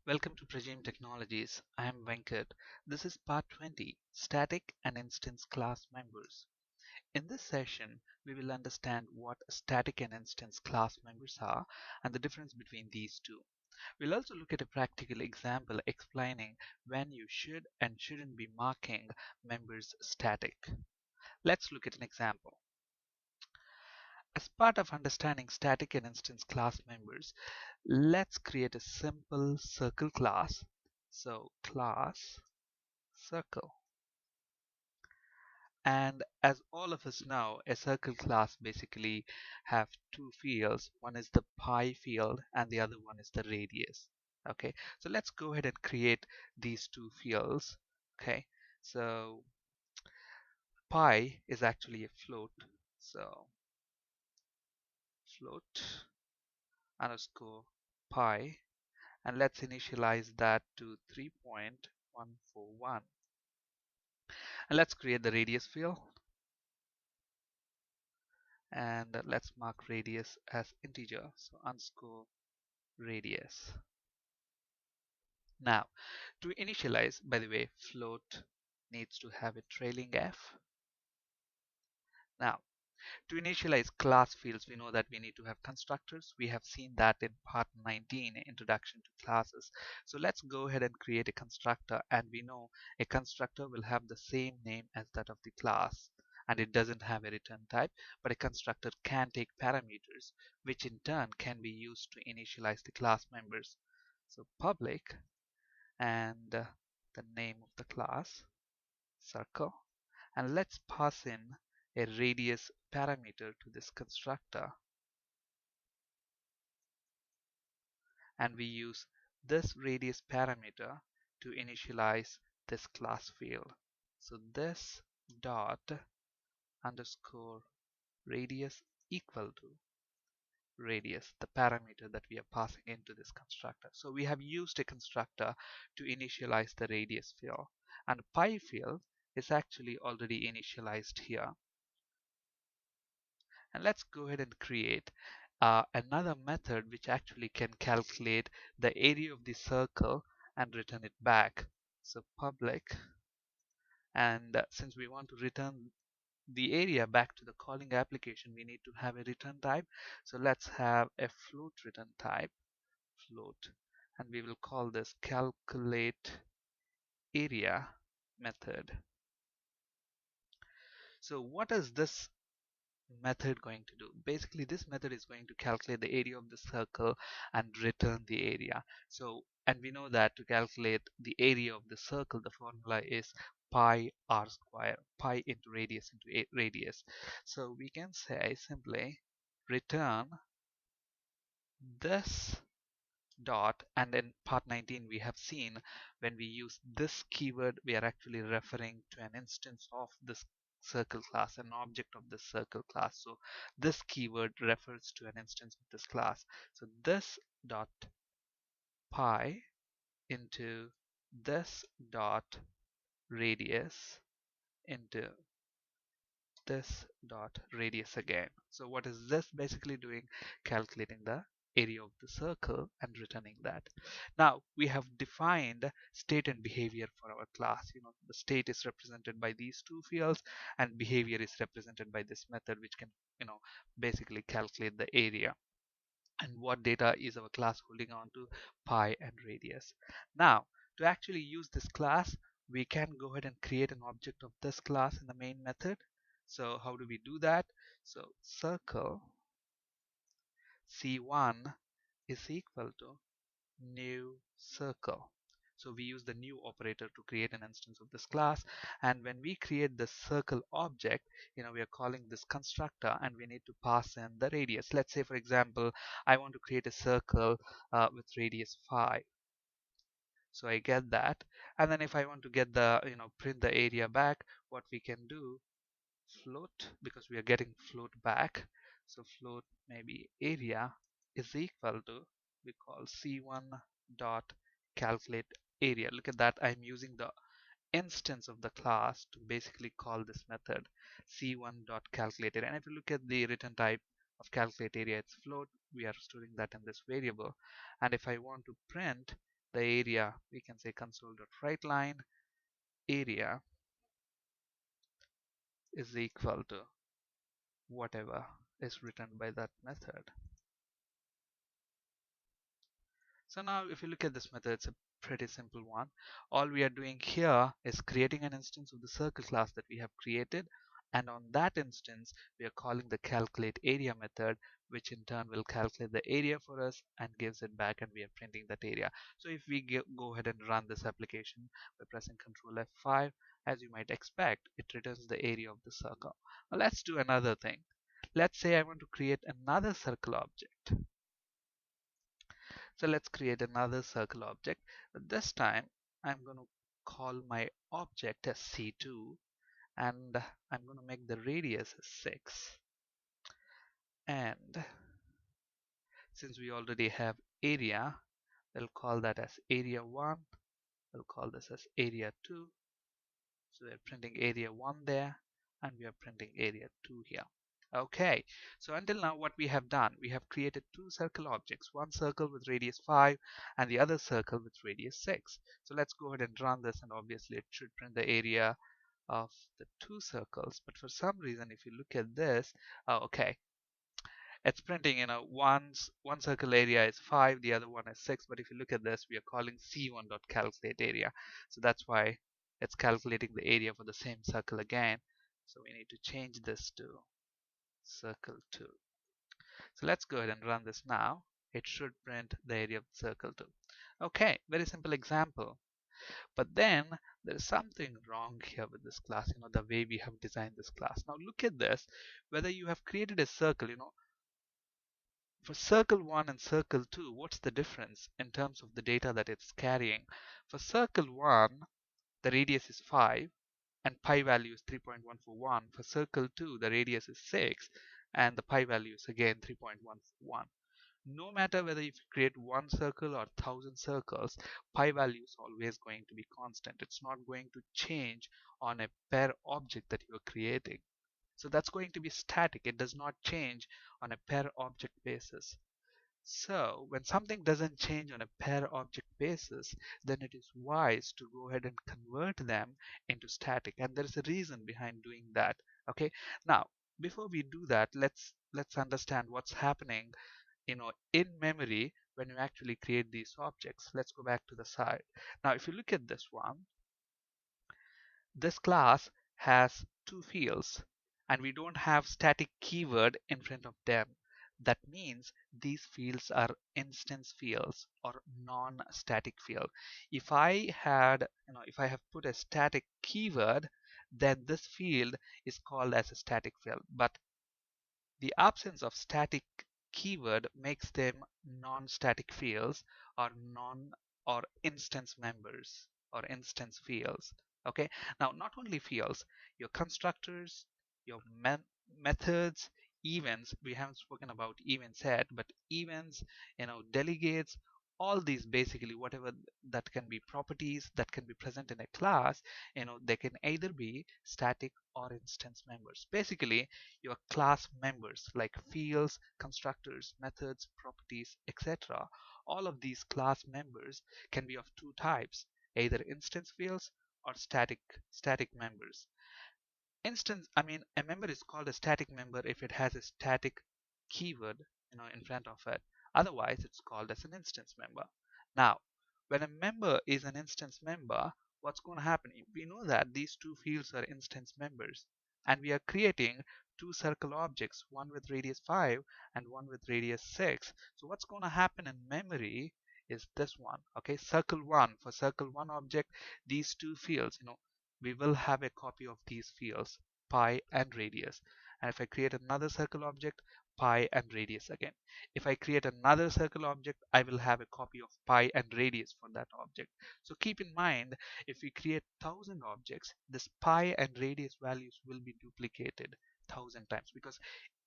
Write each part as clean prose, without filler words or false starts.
Welcome to Prajim Technologies. I am Venkat. This is part 20, Static and Instance Class Members. In this session, we will understand what static and instance class members are and the difference between these two. We'll also look at a practical example explaining when you should and shouldn't be marking members static. Let's look at an example. As part of understanding static and instance class members, let's create a simple circle class. So class circle. And as all of us know, a circle class basically have two fields. One is the pi field and the other one is the radius. Okay, so let's go ahead and create these two fields. Okay, so pi is actually a float. So float underscore pi, and let's initialize that to 3.141. And let's create the radius field, and let's mark radius as integer, so underscore radius. Now, to initialize, by the way, float needs to have a trailing f. Now, to initialize class fields, we know that we need to have constructors. We have seen that in part 19, Introduction to Classes. So let's go ahead and create a constructor, and we know a constructor will have the same name as that of the class, and it doesn't have a return type, but a constructor can take parameters, which in turn can be used to initialize the class members. So public and the name of the class, circle, and let's pass in a radius parameter to this constructor, and we use this radius parameter to initialize this class field. So this dot underscore radius equal to radius, the parameter that we are passing into this constructor. So we have used a constructor to initialize the radius field, and pi field is actually already initialized here. And let's go ahead and create another method which actually can calculate the area of the circle and return it back. So public, and since we want to return the area back to the calling application, we need to have a return type. So let's have a float return type, float, and we will call this calculate area method. So what is this method going to do? Basically, this method is going to calculate the area of the circle and return the area. So, and we know that to calculate the area of the circle, the formula is pi r square, pi into radius. So we can say simply return this dot, and in part 19 we have seen when we use this keyword we are actually referring to an instance of this circle class, an object of this circle class. So this keyword refers to an instance of this class. So this dot pi into this dot radius into this dot radius again. So what is this basically doing? Calculating the area of the circle and returning that. Now we have defined state and behavior for our class. The state is represented by these two fields and behavior is represented by this method, which can basically calculate the area. And what data is our class holding on to? Pi and radius. Now to actually use this class, we can go ahead and create an object of this class in the main method. So how do we do that? So circle c1 is equal to new circle. So we use the new operator to create an instance of this class, and when we create the circle object, we are calling this constructor and we need to pass in the radius. Let's say for example I want to create a circle with radius 5. So I get that, and then if I want to get the print the area back, what we can do, float, because we are getting float back. So float maybe area is equal to, we call c1 dot calculate area. Look at that, I'm using the instance of the class to basically call this method c1 dot calculate area. And if you look at the return type of calculate area, it's float. We are storing that in this variable, and if I want to print the area, we can say console.writeLine area is equal to whatever is written by that method. So now if you look at this method, it's a pretty simple one. All we are doing here is creating an instance of the circle class that we have created, and on that instance we are calling the calculate area method, which in turn will calculate the area for us and gives it back, and we are printing that area. So if we go ahead and run this application by pressing Ctrl F5, as you might expect, it returns the area of the circle. Now let's do another thing. Let's say I want to create another circle object. So let's create another circle object. But this time I'm going to call my object as C2, and I'm going to make the radius as 6. And since we already have area, we'll call that as area 1. We'll call this as area 2. So we're printing area 1 there, and we are printing area 2 here. Okay, so until now what we have done, we have created two circle objects, one circle with radius 5 and the other circle with radius 6. So let's go ahead and run this, and obviously it should print the area of the two circles. But for some reason, if you look at this, okay, it's printing, one circle area is 5, the other one is 6. But if you look at this, we are calling c1.calculate area. So that's why it's calculating the area for the same circle again. So we need to change this to circle 2. So let's go ahead and run this now. It should print the area of the circle 2. Okay, very simple example. But then there is something wrong here with this class, the way we have designed this class. Now look at this, whether you have created a circle, for circle 1 and circle 2, what's the difference in terms of the data that it's carrying? For circle 1, the radius is 5 and pi value is 3.141. For circle 2, the radius is 6 and the pi value is again 3.141. No matter whether if you create one circle or 1,000 circles, pi value is always going to be constant. It's not going to change on a per object that you are creating. So that's going to be static. It does not change on a per object basis. So when something doesn't change on a per object basis, then it is wise to go ahead and convert them into static. And there is a reason behind doing that. Okay. Now, before we do that, let's understand what's happening, in memory when you actually create these objects. Let's go back to the side. Now, if you look at this one, this class has two fields and we don't have static keyword in front of them. That means these fields are instance fields or non-static field. If I have put a static keyword, then this field is called as a static field. But the absence of static keyword makes them non-static fields or non or instance members or instance fields. Okay, now not only fields, your constructors, your methods, events, we haven't spoken about events yet, but events, delegates, all these basically whatever that can be properties that can be present in a class, they can either be static or instance members. Basically your class members like fields, constructors, methods, properties, etc. All of these class members can be of two types, either instance fields or static members. A member is called a static member if it has a static keyword, in front of it. Otherwise, it's called as an instance member. Now, when a member is an instance member, what's going to happen? We know that these two fields are instance members, and we are creating two circle objects, one with radius 5 and one with radius 6. So what's going to happen in memory is this one. Okay, circle 1. For circle 1 object, these two fields, we will have a copy of these fields, pi and radius. And if I create another circle object, pi and radius again. If I create another circle object, I will have a copy of pi and radius for that object. So keep in mind, if we create 1,000 objects, this pi and radius values will be duplicated 1,000 times, because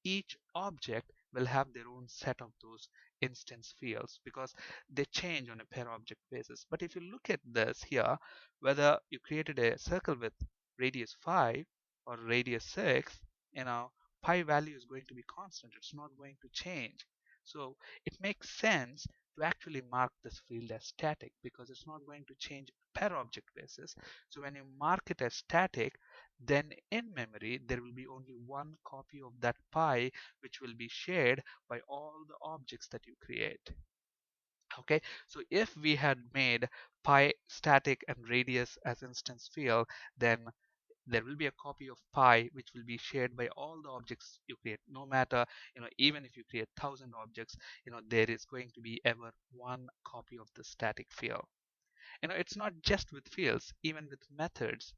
each object will have their own set of those instance fields because they change on a per object basis. But if you look at this here, whether you created a circle with radius 5 or radius 6, pi value is going to be constant. It's not going to change. So it makes sense to actually mark this field as static because it's not going to change per object basis. So when you mark it as static, then in memory there will be only one copy of that pi which will be shared by all the objects that you create. Okay, so if we had made pi static and radius as instance field, then there will be a copy of pi which will be shared by all the objects you create. No matter, even if you create 1,000 objects, there is going to be ever one copy of the static field. It's not just with fields, even with methods.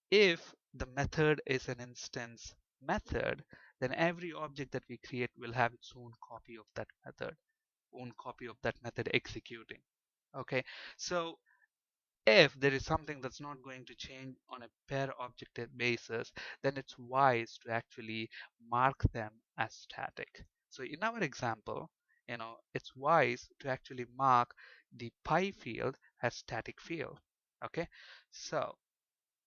If the method is an instance method, then every object that we create will have its own copy of that method, executing. Okay, so if there is something that's not going to change on a per object basis, then it's wise to actually mark them as static. So in our example, it's wise to actually mark the pi field as static field. Okay, so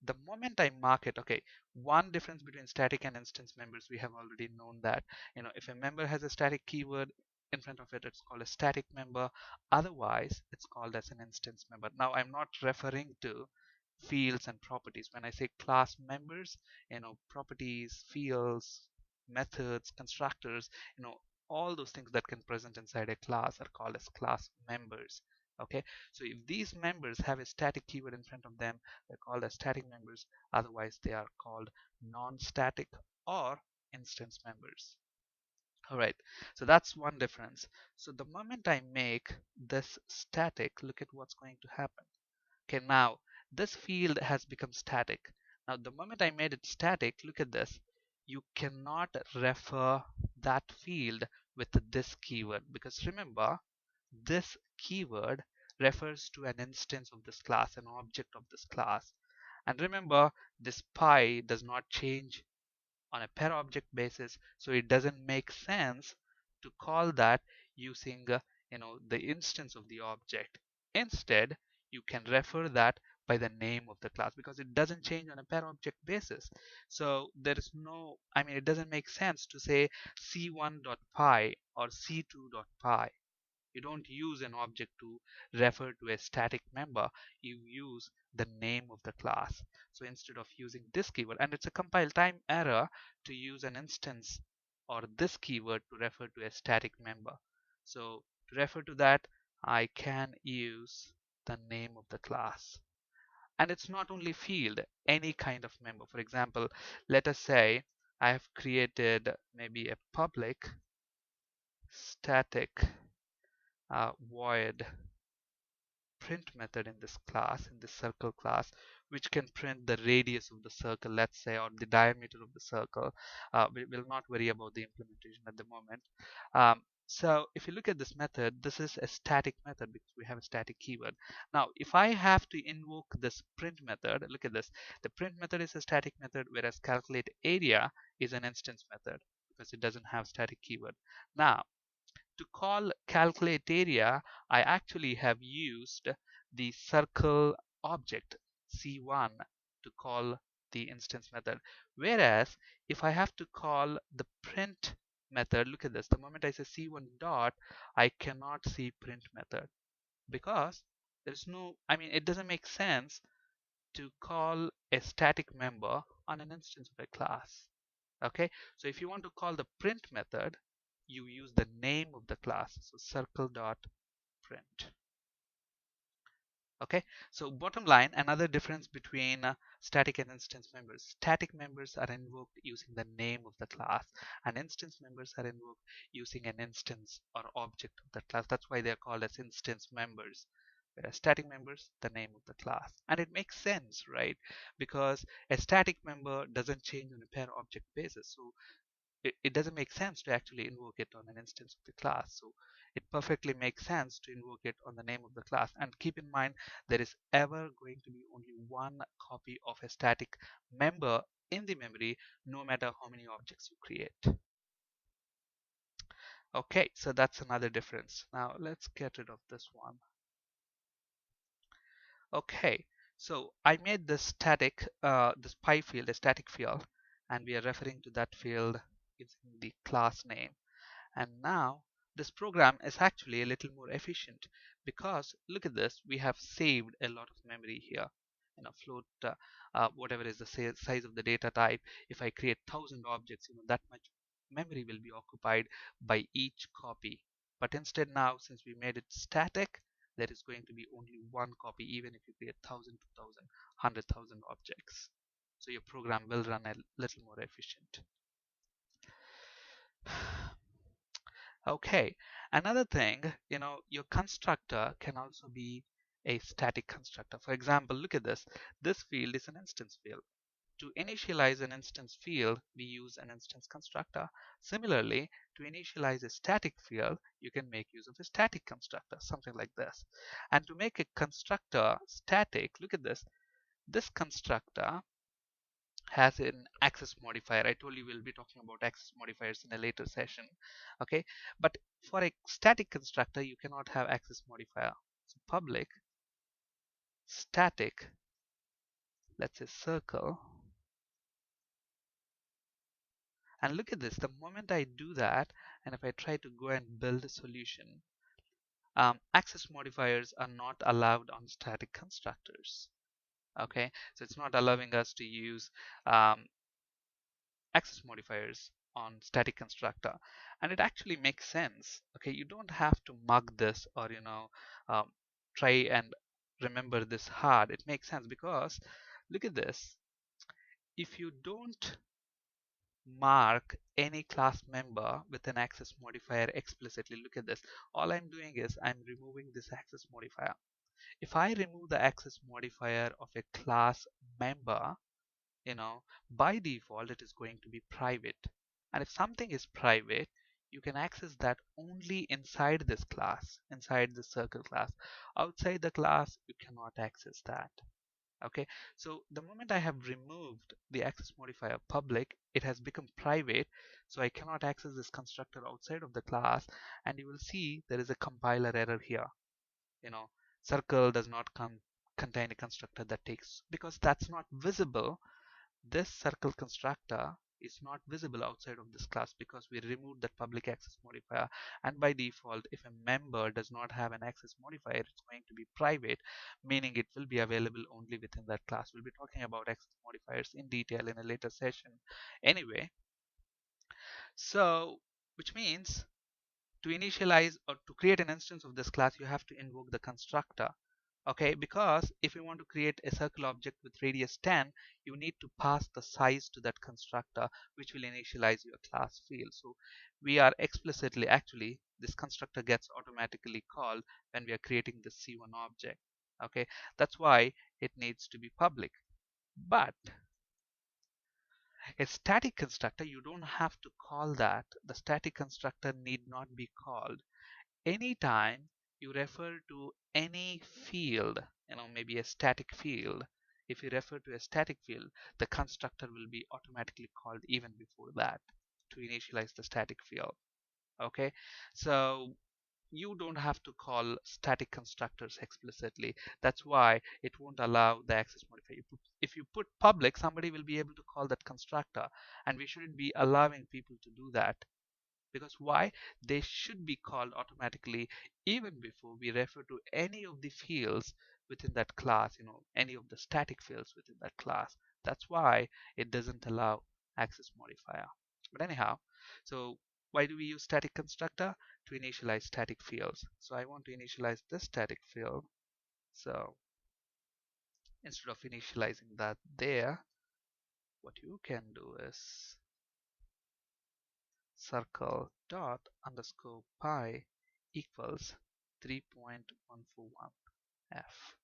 the moment I mark it, okay, one difference between static and instance members, we have already known that, if a member has a static keyword in front of it, it's called a static member. Otherwise, it's called as an instance member. Now, I'm not referring to fields and properties. When I say class members, properties, fields, methods, constructors, all those things that can present inside a class are called as class members. Okay, so if these members have a static keyword in front of them, they're called as static members. Otherwise, they are called non-static or instance members. All right, so that's one difference. So the moment I make this static, look at what's going to happen. Okay, now this field has become static. Now the moment I made it static, look at this. You cannot refer that field with this keyword because remember, this keyword refers to an instance of this class, an object of this class. And remember, this pi does not change on a per object basis, so it doesn't make sense to call that using the instance of the object. Instead, you can refer that by the name of the class because it doesn't change on a per object basis. So there is no, it doesn't make sense to say c1.pi or c2.pi. You don't use an object to refer to a static member, you use the name of the class. So instead of using this keyword, and it's a compile time error to use an instance or this keyword to refer to a static member. So to refer to that, I can use the name of the class. And it's not only field, any kind of member. For example, let us say I have created maybe a public static void print method in this class, in this circle class, which can print the radius of the circle, let's say, or the diameter of the circle. We will not worry about the implementation at the moment. So if you look at this method, this is a static method because we have a static keyword. Now, if I have to invoke this print method, look at this. The print method is a static method, whereas calculate area is an instance method because it doesn't have static keyword. Now, to call calculate area, I actually have used the circle object C1 to call the instance method. Whereas if I have to call the print method, look at this, the moment I say C1 dot, I cannot see print method because there's no, it doesn't make sense to call a static member on an instance of a class. Okay, so if you want to call the print method, you use the name of the class, so circle dot print. Okay, so bottom line, another difference between static and instance members. Static members are invoked using the name of the class, and instance members are invoked using an instance or object of that class. That's why they're called as instance members. Whereas static members, the name of the class. And it makes sense, right? Because a static member doesn't change on a per object basis. So it doesn't make sense to actually invoke it on an instance of the class. So it perfectly makes sense to invoke it on the name of the class. And keep in mind, there is ever going to be only one copy of a static member in the memory, no matter how many objects you create. Okay, so that's another difference. Now let's get rid of this one. Okay, so I made this static, this pi field, a static field, and we are referring to that field using the class name. And now this program is actually a little more efficient because look at this, we have saved a lot of memory here. Float whatever is the size of the data type. If I create 1,000 objects, that much memory will be occupied by each copy. But instead now, since we made it static, there is going to be only one copy, even if you create 1,000, 2,000, 100,000 objects. So your program will run a little more efficient. Okay, another thing, your constructor can also be a static constructor. For example, look at this. This field is an instance field. To initialize an instance field, we use an instance constructor. Similarly, to initialize a static field, you can make use of a static constructor, something like this. And to make a constructor static, look at this. This constructor has an access modifier. I told you we'll be talking about access modifiers in a later session. Okay, but for a static constructor, you cannot have access modifier. So public static, let's say circle. And look at this, the moment I do that, and if I try to go and build a solution, access modifiers are not allowed on static constructors. Okay, so it's not allowing us to use access modifiers on static constructor, and it actually makes sense. Okay, you don't have to mug this or um, try and remember this hard. It makes sense because look at this. If you don't mark any class member with an access modifier explicitly, look at this, all I'm doing is I'm removing this access modifier. If I remove the access modifier of a class member, by default it is going to be private. And if something is private, you can access that only inside this class, inside the circle class. Outside the class, you cannot access that. Okay, so the moment I have removed the access modifier public, it has become private, so I cannot access this constructor outside of the class, and you will see there is a compiler error here. Circle does not contain a constructor that takes, because that's not visible. This circle constructor is not visible outside of this class because we removed that public access modifier, and by default if a member does not have an access modifier, it's going to be private, meaning it will be available only within that class. We'll be talking about access modifiers in detail in a later session anyway. So which means to initialize or to create an instance of this class, you have to invoke the constructor. Okay, because if you want to create a circle object with radius 10, you need to pass the size to that constructor, which will initialize your class field. So we are explicitly, actually this constructor gets automatically called when we are creating the C1 object. Okay, that's why it needs to be public. But a static constructor, you don't have to call that. The static constructor need not be called. Anytime you refer to any field, maybe a static field, if you refer to a static field, the constructor will be automatically called even before that to initialize the static field. Okay, so you don't have to call static constructors explicitly. That's why it won't allow the access modifier. If you put public, somebody will be able to call that constructor, and we shouldn't be allowing people to do that. Because why? They should be called automatically even before we refer to any of the fields within that class, any of the static fields within that class. That's why it doesn't allow access modifier. But anyhow, so why do we use static constructor? To initialize static fields. So I want to initialize this static field. So instead of initializing that there, what you can do is circle dot underscore pi equals 3.141 f.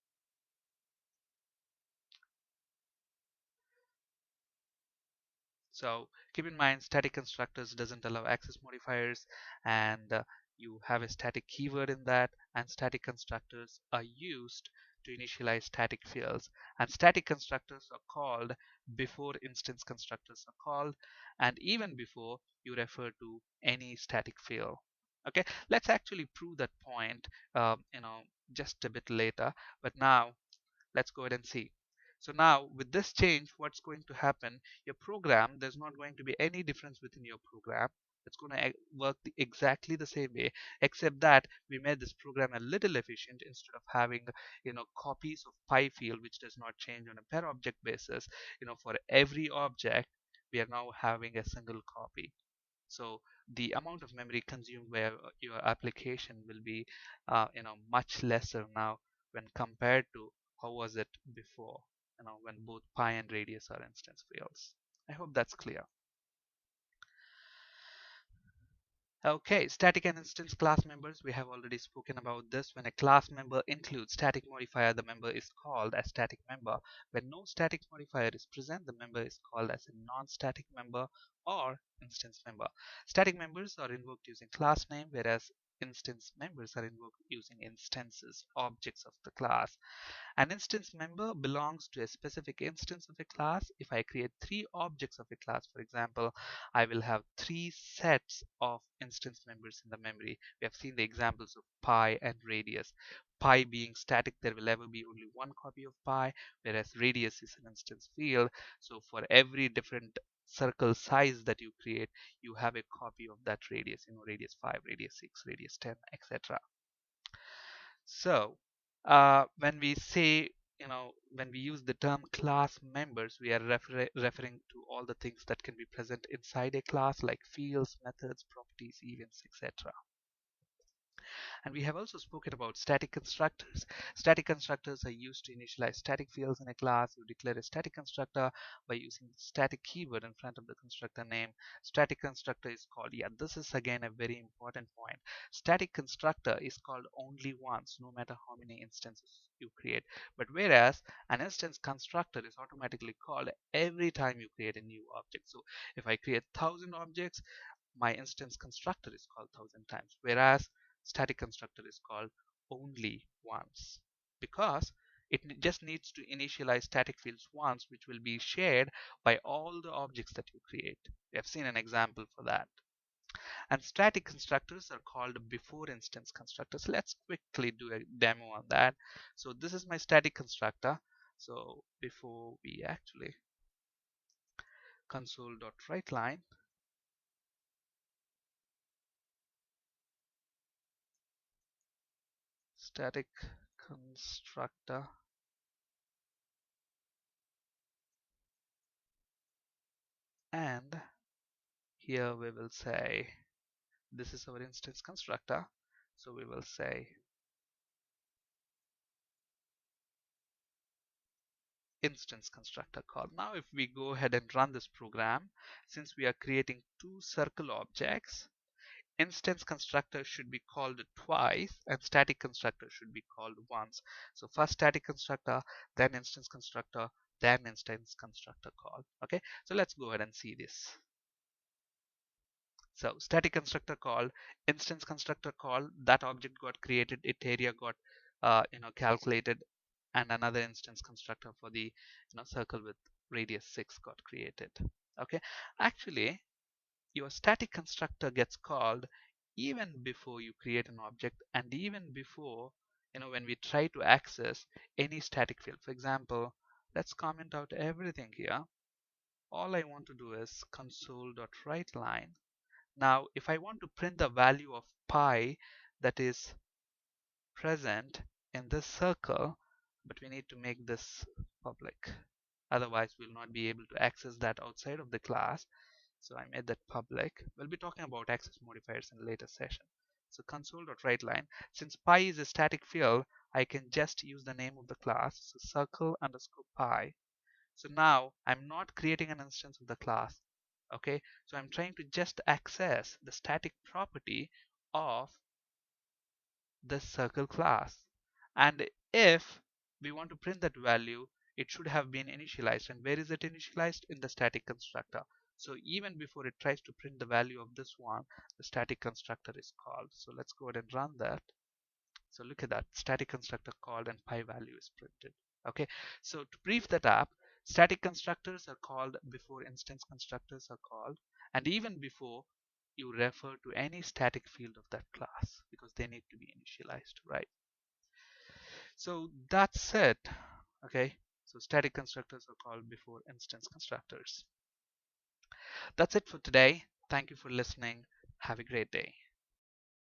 So keep in mind, static constructors doesn't allow access modifiers, and you have a static keyword in that, and static constructors are used to initialize static fields, and static constructors are called before instance constructors are called, and even before you refer to any static field. Okay, let's actually prove that point just a bit later, but now let's go ahead and see. So now with this change, what's going to happen? Your program, there's not going to be any difference within your program. It's going to work exactly the same way, except that we made this program a little efficient. Instead of having copies of pi field which does not change on a per object basis, for every object we are now having a single copy. So the amount of memory consumed by your application will be much lesser now when compared to how was it before, when both pi and radius are instance fields. I hope that's clear. Okay, static and instance class members. We have already spoken about this. When a class member includes static modifier, the member is called a static member. When no static modifier is present, the member is called as a non-static member or instance member. Static members are invoked using class name, whereas instance members are invoked using instances, objects of the class. An instance member belongs to a specific instance of a class. If I create 3 objects of a class, for example, I will have 3 sets of instance members in the memory. We have seen the examples of pi and radius. Pi being static, there will ever be only one copy of pi, whereas radius is an instance field. So for every different circle size that you create, you have a copy of that radius, radius 5, radius 6, radius 10, etc. So when we say, when we use the term class members, we are referring to all the things that can be present inside a class, like fields, methods, properties, events, etc. And we have also spoken about static constructors. Static constructors are used to initialize static fields in a class. You declare a static constructor by using the static keyword in front of the constructor name. Static constructor is called, yeah, this is again a very important point. Static constructor is called only once, no matter how many instances you create. But whereas an instance constructor is automatically called every time you create a new object. So if I create 1,000 objects, my instance constructor is called 1,000 times, whereas static constructor is called only once, because it just needs to initialize static fields once, which will be shared by all the objects that you create. We have seen an example for that. And static constructors are called before instance constructors. Let's quickly do a demo on that. So this is my static constructor. So before we actually console.writeLine, static constructor, and here we will say this is our instance constructor. So we will say instance constructor call. Now if we go ahead and run this program, since we are creating 2 circle objects, instance constructor should be called twice and static constructor should be called once. So first static constructor, then instance constructor, then instance constructor call. Okay, so let's go ahead and see this. So static constructor called, instance constructor called, that object got created, its area got calculated, and another instance constructor for the circle with radius 6 got created. Okay, actually your static constructor gets called even before you create an object, and even before when we try to access any static field. For example, let's comment out everything here. All I want to do is console.writeLine. Now if I want to print the value of pi that is present in this circle, but we need to make this public, otherwise we'll not be able to access that outside of the class. So I made that public. We'll be talking about access modifiers in a later session. So console.writeLine, since pi is a static field, I can just use the name of the class, so circle underscore pi. So now I'm not creating an instance of the class. Okay, so I'm trying to just access the static property of this circle class, and if we want to print that value, it should have been initialized. And where is it initialized? In the static constructor. So even before it tries to print the value of this one, the static constructor is called. So let's go ahead and run that. So look at that, static constructor called and pi value is printed. Okay, so to brief that up, static constructors are called before instance constructors are called, and even before you refer to any static field of that class, because they need to be initialized, right? So that's it. Okay, so static constructors are called before instance constructors. That's it for today. Thank you for listening. Have a great day.